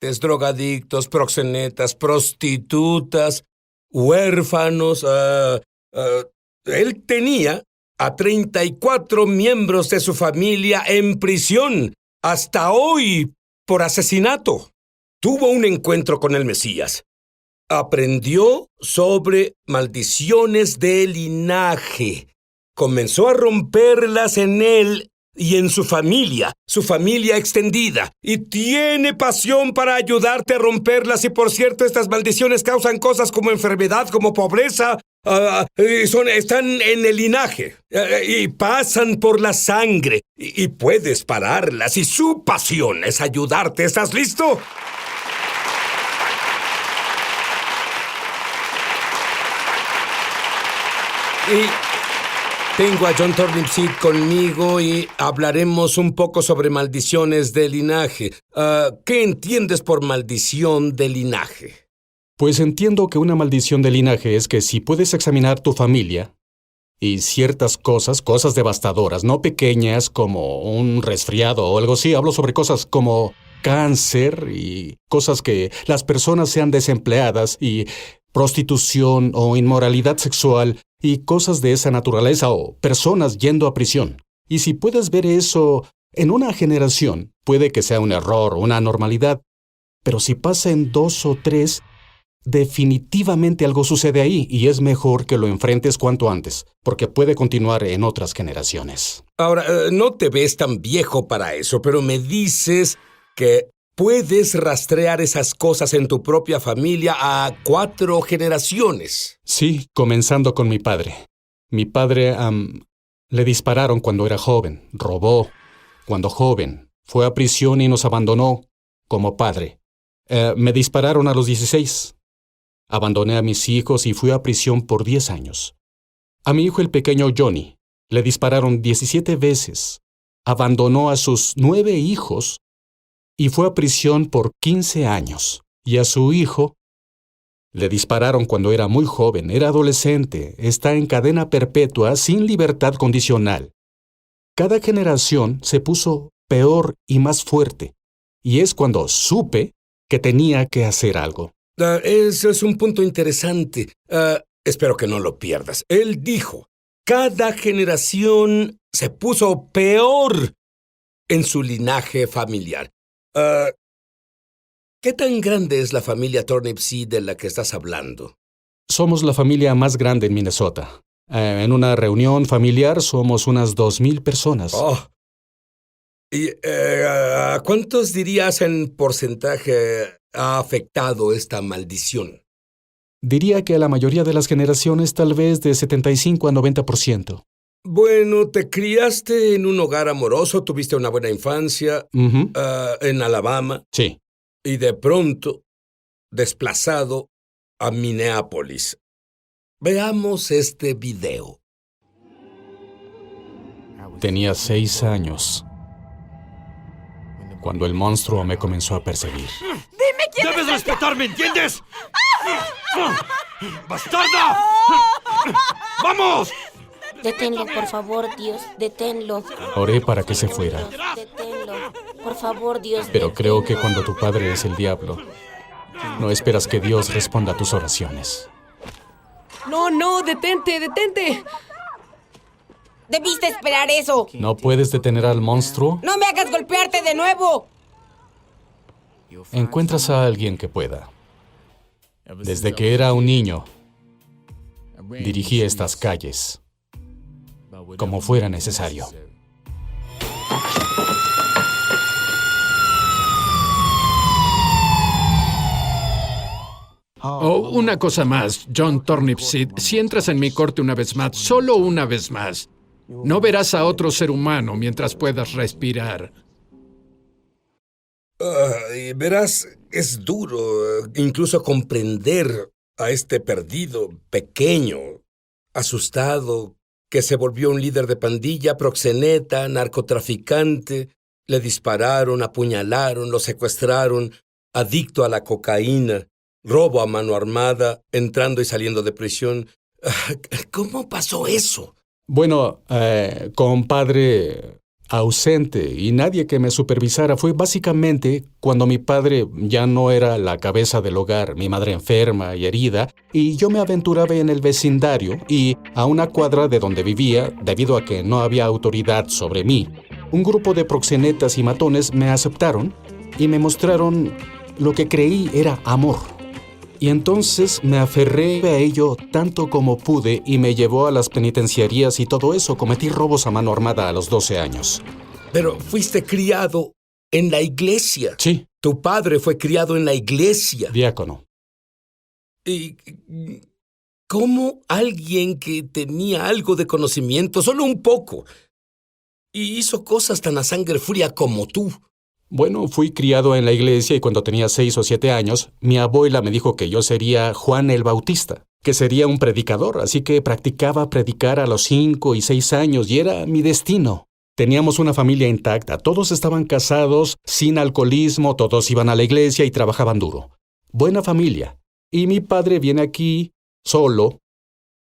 drogadictos, proxenetas, prostitutas, huérfanos. Él tenía a 34 miembros de su familia en prisión hasta hoy por asesinato. Tuvo un encuentro con el Mesías. Aprendió sobre maldiciones de linaje. Comenzó a romperlas en él y en su familia extendida. Y tiene pasión para ayudarte a romperlas. Y por cierto, estas maldiciones causan cosas como enfermedad, como pobreza. Están en el linaje y pasan por la sangre. Y puedes pararlas. Y su pasión es ayudarte. ¿Estás listo? Y tengo a John Turnipseed conmigo y hablaremos un poco sobre maldiciones de linaje. ¿Qué entiendes por maldición de linaje? Pues entiendo que una maldición de linaje es que si puedes examinar tu familia y ciertas cosas devastadoras, no pequeñas como un resfriado o algo así, hablo sobre cosas como cáncer y cosas que las personas sean desempleadas y prostitución o inmoralidad sexual y cosas de esa naturaleza o personas yendo a prisión. Y si puedes ver eso en una generación, puede que sea un error o una anormalidad, pero si pasa en 2 o 3, definitivamente algo sucede ahí y es mejor que lo enfrentes cuanto antes, porque puede continuar en otras generaciones. Ahora, no te ves tan viejo para eso, pero me dices que puedes rastrear esas cosas en tu propia familia a 4 generaciones. Sí, comenzando con mi padre. Mi padre le dispararon cuando era joven, robó cuando joven, fue a prisión y nos abandonó como padre. Me dispararon a los 16. Abandoné a mis hijos y fui a prisión por 10 años. A mi hijo el pequeño Johnny le dispararon 17 veces. Abandonó a sus 9 hijos y fue a prisión por 15 años. Y a su hijo le dispararon cuando era muy joven, era adolescente, está en cadena perpetua sin libertad condicional. Cada generación se puso peor y más fuerte. Y es cuando supe que tenía que hacer algo. Eso es un punto interesante. Espero que no lo pierdas. Él dijo, cada generación se puso peor en su linaje familiar. ¿Qué tan grande es la familia Turnipseed de la que estás hablando? Somos la familia más grande en Minnesota. En una reunión familiar somos unas 2,000 personas. Oh. ¿Y cuántos dirías en porcentaje ha afectado esta maldición? Diría que a la mayoría de las generaciones tal vez de 75 a 90%. Bueno, te criaste en un hogar amoroso, tuviste una buena infancia, en Alabama. Sí. Y de pronto, desplazado a Minneapolis. Veamos este video. Tenía 6 años cuando el monstruo me comenzó a perseguir. ¡Dime quién ¡Debes es respetarme, ¿entiendes? ¡Bastarda! ¡Vamos! Deténlo, por favor, Dios, deténlo. Oré para que se fuera. Deténlo, por favor, Dios. Pero creo que cuando tu padre es el diablo, no esperas que Dios responda a tus oraciones. No, detente. Debiste esperar eso. ¿No puedes detener al monstruo? No me hagas golpearte de nuevo. Encuentras a alguien que pueda. Desde que era un niño, dirigí estas calles como fuera necesario. Oh, una cosa más, John Turnipseed. Si entras en mi corte una vez más, solo una vez más, no verás a otro ser humano mientras puedas respirar. Verás, es duro incluso comprender a este perdido, pequeño, asustado, que se volvió un líder de pandilla, proxeneta, narcotraficante. Le dispararon, apuñalaron, lo secuestraron, adicto a la cocaína, robo a mano armada, entrando y saliendo de prisión. ¿Cómo pasó eso? Bueno, compadre, ausente y nadie que me supervisara. Fue básicamente cuando mi padre ya no era la cabeza del hogar, mi madre enferma y herida, y yo me aventuraba en el vecindario y a una cuadra de donde vivía, debido a que no había autoridad sobre mí, un grupo de proxenetas y matones me aceptaron y me mostraron lo que creí era amor. Y entonces me aferré a ello tanto como pude y me llevó a las penitenciarías y todo eso. Cometí robos a mano armada a los 12 años. Pero fuiste criado en la iglesia. Sí, Tu padre fue criado en la iglesia. diácono. ¿Y cómo alguien que tenía algo de conocimiento, solo un poco, y hizo cosas tan a sangre fría como tú? Bueno, fui criado en la iglesia y cuando tenía 6 o 7 años, mi abuela me dijo que yo sería Juan el Bautista, que sería un predicador, así que practicaba predicar a los 5 y 6 años y era mi destino. Teníamos una familia intacta, todos estaban casados, sin alcoholismo, todos iban a la iglesia y trabajaban duro. Buena familia. Y mi padre viene aquí solo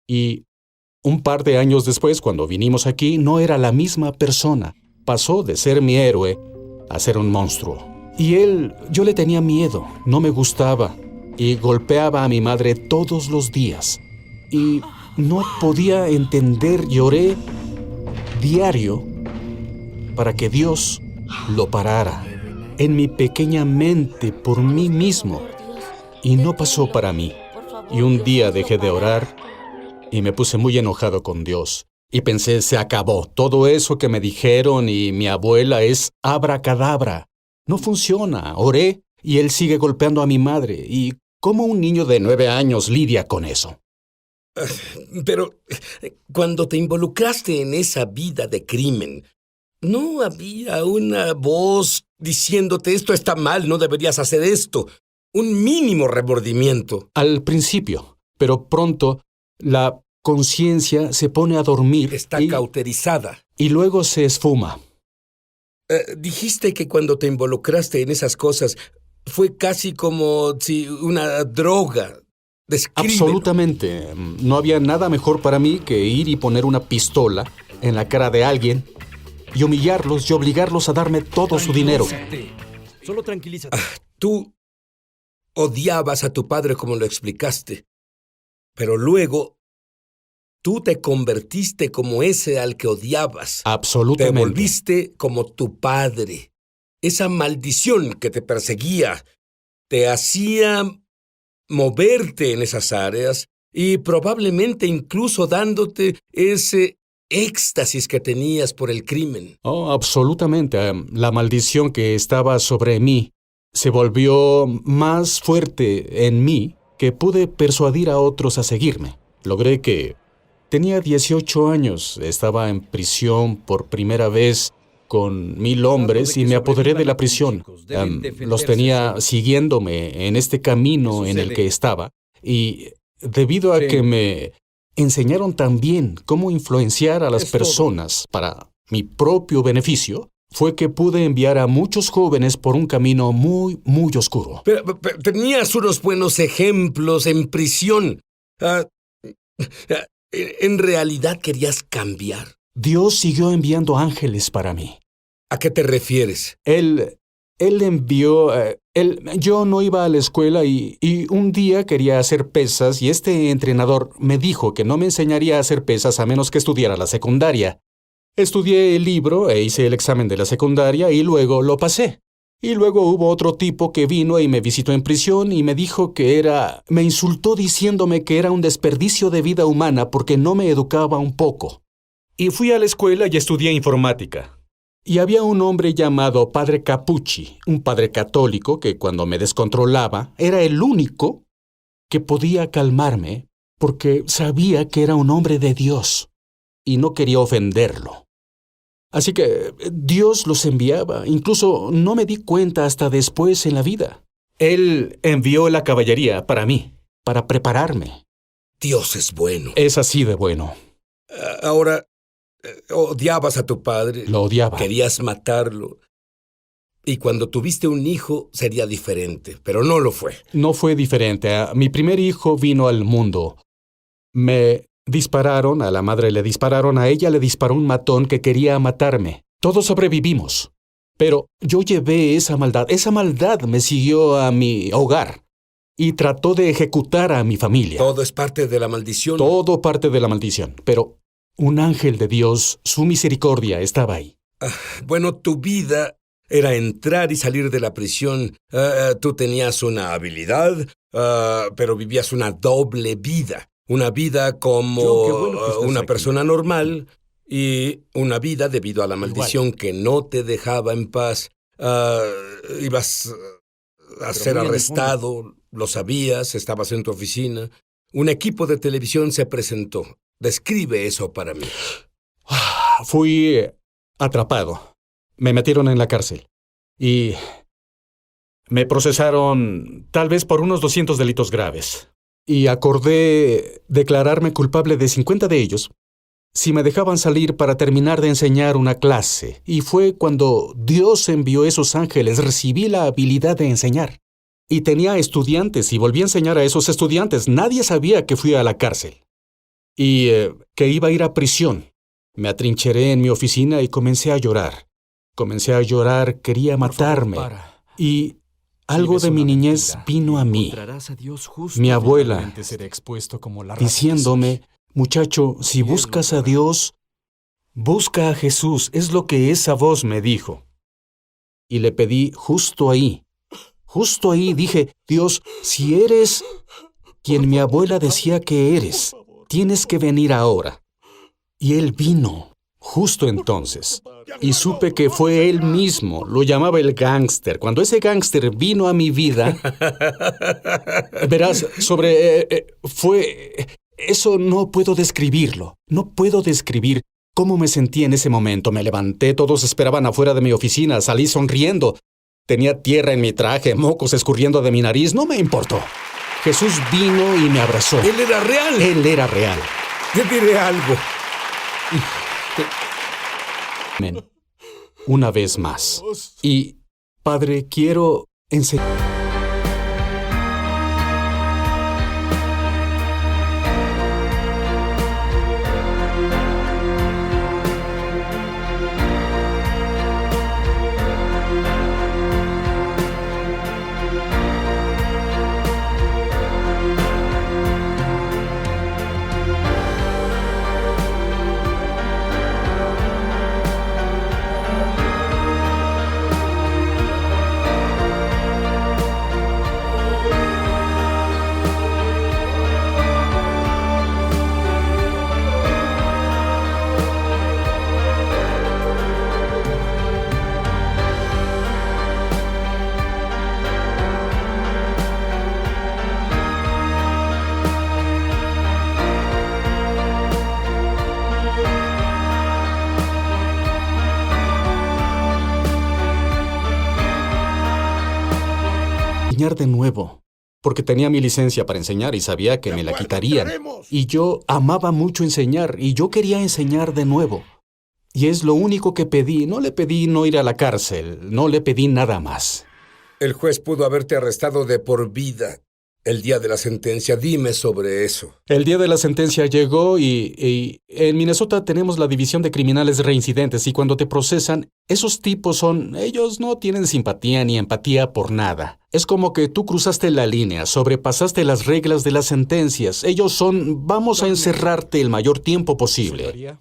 y un par de años después, cuando vinimos aquí, no era la misma persona. Pasó de ser mi héroe a ser un monstruo. Y yo le tenía miedo, no me gustaba, y golpeaba a mi madre todos los días. Y no podía entender, lloré diario para que Dios lo parara en mi pequeña mente por mí mismo. Y no pasó para mí. Y un día dejé de orar y me puse muy enojado con Dios. Y pensé, se acabó. Todo eso que me dijeron y mi abuela es abracadabra. No funciona. Oré y él sigue golpeando a mi madre. ¿Y cómo un niño de 9 años lidia con eso? Pero cuando te involucraste en esa vida de crimen, ¿no había una voz diciéndote esto está mal, no deberías hacer esto? Un mínimo remordimiento. Al principio, pero pronto la conciencia se pone a dormir Está cauterizada. y luego se esfuma. Dijiste que cuando te involucraste en esas cosas fue casi como si una droga. Descríbelo. Absolutamente. No había nada mejor para mí que ir y poner una pistola en la cara de alguien y humillarlos y obligarlos a darme todo su dinero. Solo tranquilízate. Tú odiabas a tu padre como lo explicaste, pero luego tú te convertiste como ese al que odiabas. Te Absolutamente. volviste como tu padre. Esa maldición que te perseguía te hacía moverte en esas áreas y probablemente incluso dándote ese éxtasis que tenías por el crimen. Oh, absolutamente. La maldición que estaba sobre mí se volvió más fuerte en mí que pude persuadir a otros a seguirme. Logré que tenía 18 años, estaba en prisión por primera vez con 1000 hombres y me apoderé de la prisión. Los tenía siguiéndome en este camino en el que estaba y debido a que me enseñaron también cómo influenciar a las personas para mi propio beneficio, fue que pude enviar a muchos jóvenes por un camino muy, muy oscuro. Pero tenías unos buenos ejemplos en prisión. ¿En realidad querías cambiar? Dios siguió enviando ángeles para mí. ¿A qué te refieres? Él envió... yo no iba a la escuela y un día quería hacer pesas y este entrenador me dijo que no me enseñaría a hacer pesas a menos que estudiara la secundaria. Estudié el libro e hice el examen de la secundaria y luego lo pasé. Y luego hubo otro tipo que vino y me visitó en prisión y me dijo me insultó diciéndome que era un desperdicio de vida humana porque no me educaba un poco. Y fui a la escuela y estudié informática. Y había un hombre llamado Padre Capucci, un padre católico que cuando me descontrolaba era el único que podía calmarme porque sabía que era un hombre de Dios y no quería ofenderlo. Así que Dios los enviaba. Incluso no me di cuenta hasta después en la vida. Él envió la caballería para mí, para prepararme. Dios es bueno. Es así de bueno. Ahora, odiabas a tu padre. Lo odiaba. Querías matarlo. Y cuando tuviste un hijo sería diferente, pero no lo fue. No fue diferente. Mi primer hijo vino al mundo. Me dispararon, a la madre le dispararon, a ella le disparó un matón que quería matarme. Todos sobrevivimos. Pero yo llevé esa maldad me siguió a mi hogar y trató de ejecutar a mi familia. Todo es parte de la maldición. Todo parte de la maldición. Pero un ángel de Dios, su misericordia, estaba ahí. Bueno, tu vida era entrar y salir de la prisión. Tú tenías una habilidad, pero vivías una doble vida. Una vida como John, qué bueno que estás una aquí. persona normal y una vida debido a la maldición que no te dejaba en paz. Ibas a ser muy en el arrestado, lo sabías, estabas en tu oficina. Un equipo de televisión se presentó. Describe eso para mí. Fui atrapado. Me metieron en la cárcel. Y me procesaron tal vez por unos 200 delitos graves. Y acordé declararme culpable de 50 de ellos si me dejaban salir para terminar de enseñar una clase. Y fue cuando Dios envió esos ángeles, recibí la habilidad de enseñar. Y tenía estudiantes y volví a enseñar a esos estudiantes. Nadie sabía que fui a la cárcel. Y que iba a ir a prisión. Me atrincheré en mi oficina y comencé a llorar. Quería matarme. Y algo de mi niñez vino a mí. Encontrarás a Dios justo. Mi abuela, seré expuesto como la diciéndome, muchacho, si buscas a Dios, busca a Jesús. Es lo que esa voz me dijo. Y le pedí justo ahí, dije, Dios, si eres quien mi abuela decía que eres, tienes que venir ahora. Y él vino, justo entonces. Y supe que fue él mismo, lo llamaba el gángster. Cuando ese gángster vino a mi vida, verás, eso no puedo describirlo. No puedo describir cómo me sentí en ese momento. Me levanté, todos esperaban afuera de mi oficina, salí sonriendo. Tenía tierra en mi traje, mocos escurriendo de mi nariz, no me importó. Jesús vino y me abrazó. Él era real. Él era real. Te diré algo. Amén. Una vez más. Y, Padre, quiero enseñar. Enseñar de nuevo, porque tenía mi licencia para enseñar y sabía que me la quitarían. Y yo amaba mucho enseñar y yo quería enseñar de nuevo. Y es lo único que pedí. No le pedí no ir a la cárcel, no le pedí nada más. El juez pudo haberte arrestado de por vida el día de la sentencia. Dime sobre eso. El día de la sentencia llegó y en Minnesota tenemos la división de criminales reincidentes y cuando te procesan, esos tipos ellos no tienen simpatía ni empatía por nada. Es como que tú cruzaste la línea, sobrepasaste las reglas de las sentencias. Ellos vamos a encerrarte el mayor tiempo posible.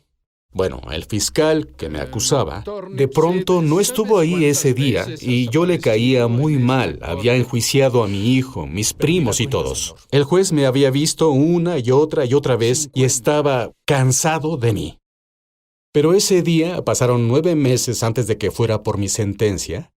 Bueno, el fiscal que me acusaba, de pronto no estuvo ahí ese día y yo le caía muy mal. Había enjuiciado a mi hijo, mis primos y todos. El juez me había visto una y otra vez y estaba cansado de mí. Pero ese día pasaron 9 meses antes de que fuera por mi sentencia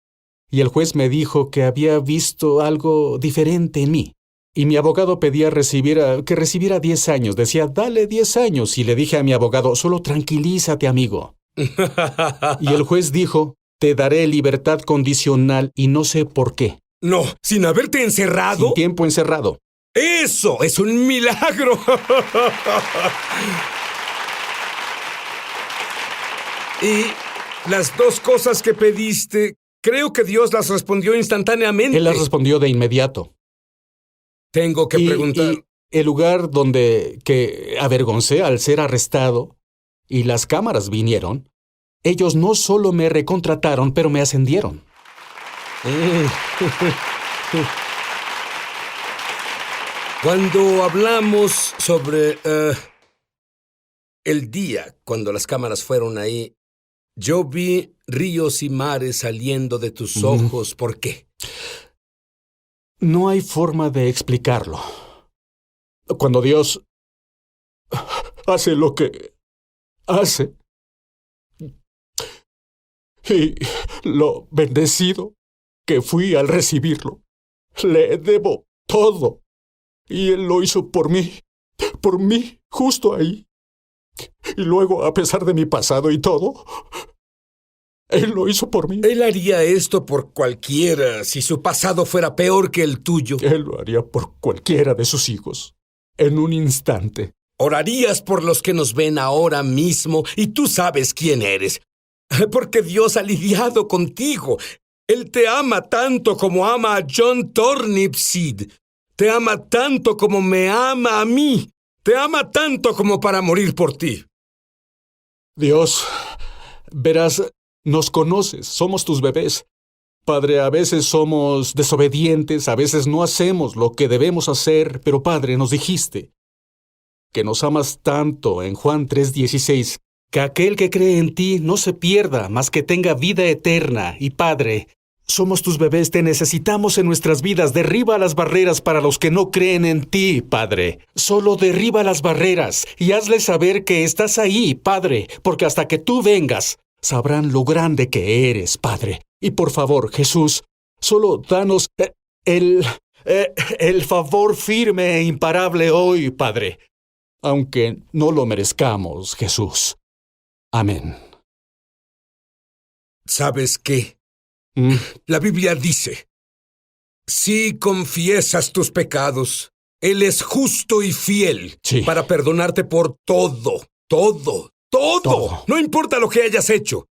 y el juez me dijo que había visto algo diferente en mí. Y mi abogado pedía que recibiera 10 años. Decía, dale 10 años. Y le dije a mi abogado, solo tranquilízate, amigo. Y el juez dijo, te daré libertad condicional y no sé por qué. No, sin haberte encerrado. Sin tiempo encerrado. ¡Eso es un milagro! Y las 2 cosas que pediste, creo que Dios las respondió instantáneamente. Él las respondió de inmediato. Tengo que preguntar. Y el lugar donde que avergoncé al ser arrestado y las cámaras vinieron, ellos no solo me recontrataron, pero me ascendieron. Cuando hablamos sobre el día cuando las cámaras fueron ahí, yo vi ríos y mares saliendo de tus ojos. ¿Por qué? No hay forma de explicarlo. Cuando Dios hace lo que hace, y lo bendecido que fui al recibirlo, le debo todo. Y Él lo hizo por mí, justo ahí. Y luego, a pesar de mi pasado y todo, Él lo hizo por mí. Él haría esto por cualquiera si su pasado fuera peor que el tuyo. Él lo haría por cualquiera de sus hijos, en un instante. Orarías por los que nos ven ahora mismo y tú sabes quién eres. Porque Dios ha lidiado contigo. Él te ama tanto como ama a John Turnipseed. Te ama tanto como me ama a mí. Te ama tanto como para morir por ti. Dios, verás, nos conoces, somos tus bebés. Padre, a veces somos desobedientes, a veces no hacemos lo que debemos hacer, pero Padre, nos dijiste que nos amas tanto en Juan 3:16, que aquel que cree en ti no se pierda, mas que tenga vida eterna. Y Padre, somos tus bebés, te necesitamos en nuestras vidas. Derriba las barreras para los que no creen en ti, Padre. Solo derriba las barreras y hazles saber que estás ahí, Padre, porque hasta que tú vengas, sabrán lo grande que eres, Padre. Y por favor, Jesús, solo danos el favor firme e imparable hoy, Padre, aunque no lo merezcamos, Jesús. Amén. ¿Sabes qué? La Biblia dice, si confiesas tus pecados, Él es justo y fiel para perdonarte por todo. No importa lo que hayas hecho.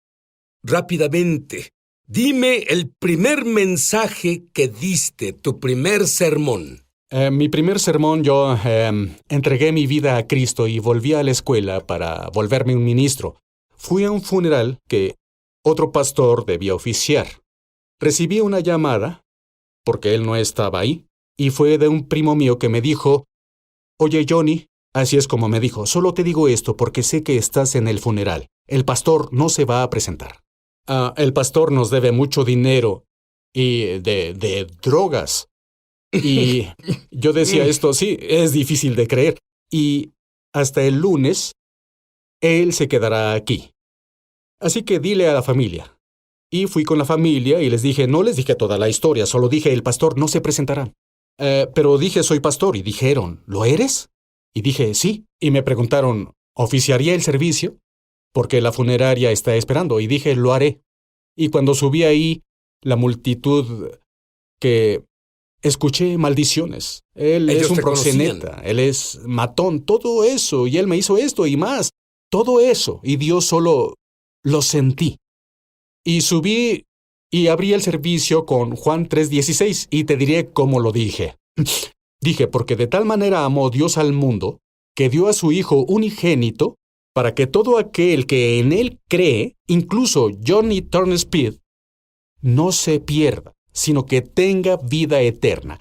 Rápidamente, dime el primer mensaje que diste, tu primer sermón. Mi primer sermón, yo entregué mi vida a Cristo y volví a la escuela para volverme un ministro. Fui a un funeral que otro pastor debía oficiar. Recibí una llamada, porque él no estaba ahí, y fue de un primo mío que me dijo, «Oye, Johnny», así es como me dijo, «solo te digo esto porque sé que estás en el funeral. El pastor no se va a presentar. El pastor nos debe mucho dinero y de drogas». Y yo decía esto, sí, es difícil de creer. Y hasta el lunes, él se quedará aquí. Así que dile a la familia. Y fui con la familia y les dije, no les dije toda la historia, solo dije, el pastor no se presentará. Pero dije, soy pastor, y dijeron, ¿lo eres? Y dije, sí. Y me preguntaron, ¿oficiaría el servicio? Porque la funeraria está esperando. Y dije, lo haré. Y cuando subí ahí, la multitud que escuché maldiciones. Él es un proxeneta, él es matón, todo eso, y él me hizo esto y más. Todo eso, y Dios solo lo sentí. Y subí y abrí el servicio con Juan 3:16, y te diré cómo lo dije. Dije, porque de tal manera amó Dios al mundo, que dio a su Hijo unigénito, para que todo aquel que en él cree, incluso Johnny Turnipseed, no se pierda, sino que tenga vida eterna.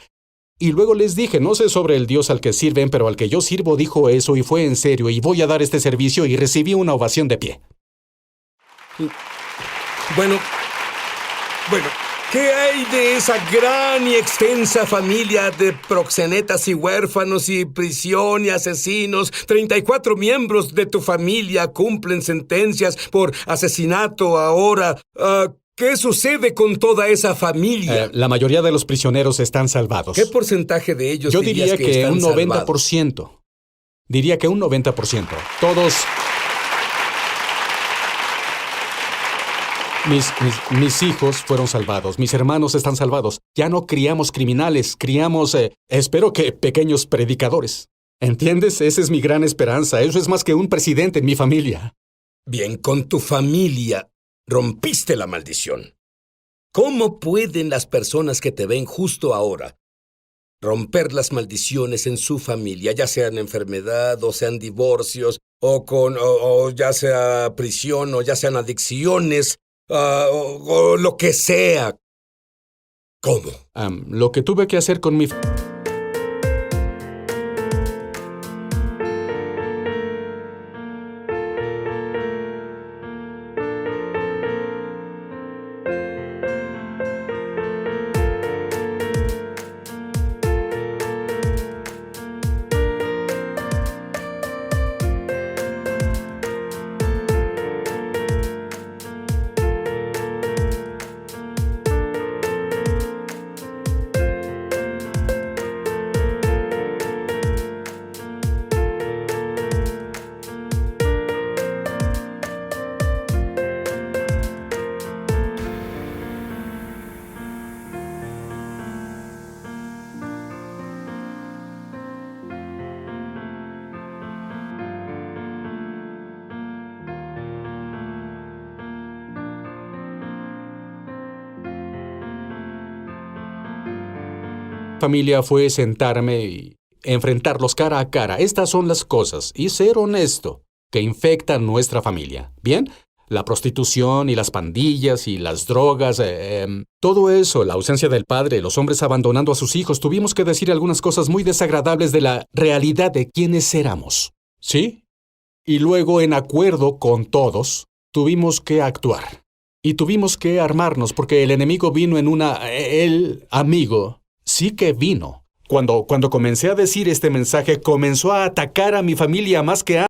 Y luego les dije, no sé sobre el Dios al que sirven, pero al que yo sirvo dijo eso y fue en serio, y voy a dar este servicio, y recibí una ovación de pie. Bueno, ¿qué hay de esa gran y extensa familia de proxenetas y huérfanos y prisión y asesinos? 34 miembros de tu familia cumplen sentencias por asesinato ahora. ¿Qué sucede con toda esa familia? La mayoría de los prisioneros están salvados. ¿Qué porcentaje de ellos Yo dirías diría que están un 90%. salvados? Diría que un 90%. Todos... Mis hijos fueron salvados, mis hermanos están salvados. Ya no criamos criminales, criamos, espero que pequeños predicadores. ¿Entiendes? Esa es mi gran esperanza. Eso es más que un presidente en mi familia. Bien, con tu familia rompiste la maldición. ¿Cómo pueden las personas que te ven justo ahora romper las maldiciones en su familia, ya sean enfermedad o sean divorcios o ya sea prisión, o ya sean adicciones, o lo que sea. ¿Cómo? Lo que tuve que hacer con mi... familia fue sentarme y enfrentarlos cara a cara. Estas son las cosas, y ser honesto, que infectan nuestra familia. ¿Bien? La prostitución y las pandillas y las drogas, todo eso, la ausencia del padre, los hombres abandonando a sus hijos, tuvimos que decir algunas cosas muy desagradables de la realidad de quiénes éramos. ¿Sí? Y luego, en acuerdo con todos, tuvimos que actuar. Y tuvimos que armarnos porque el enemigo vino en una... El amigo sí que vino. Cuando comencé a decir este mensaje, comenzó a atacar a mi familia más que a...